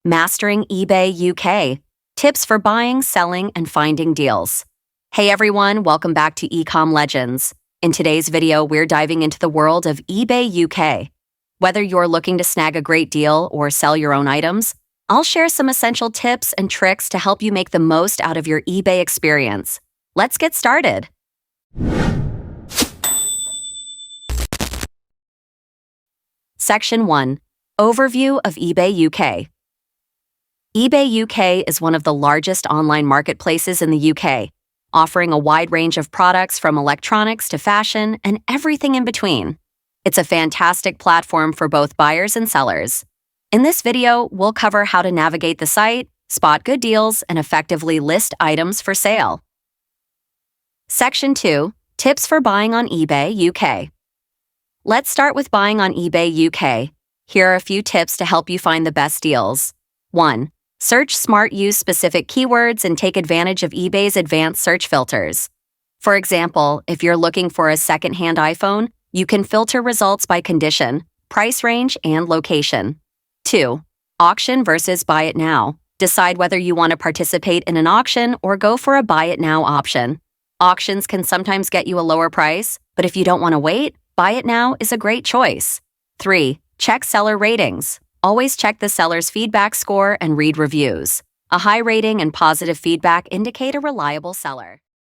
Mastering eBay UK. Tips for buying, selling, and finding deals. Hey everyone, welcome back to Ecom Legends. In today's video, we're diving into the world of eBay UK. Whether you're looking to snag a great deal or sell your own items, I'll share some essential tips and tricks to help you make the most out of your eBay experience. Let's get started. Section 1. Overview of eBay UK. eBay UK is one of the largest online marketplaces in the UK, offering a wide range of products from electronics to fashion and everything in between. It's a fantastic platform for both buyers and sellers. In this video, we'll cover how to navigate the site, spot good deals, and effectively list items for sale. Section 2. Tips for buying on eBay UK. Let's start with buying on eBay UK. Here are a few tips to help you find the best deals. 1. Search smart, use specific keywords, and take advantage of eBay's advanced search filters. For example, if you're looking for a second-hand iPhone, you can filter results by condition, price range, and location. 2. Auction versus buy it now. Decide whether you want to participate in an auction or go for a buy it now option. Auctions can sometimes get you a lower price, but if you don't want to wait, buy it now is a great choice. 3. Check seller ratings. Always check the seller's feedback score and read reviews. A high rating and positive feedback indicate a reliable seller.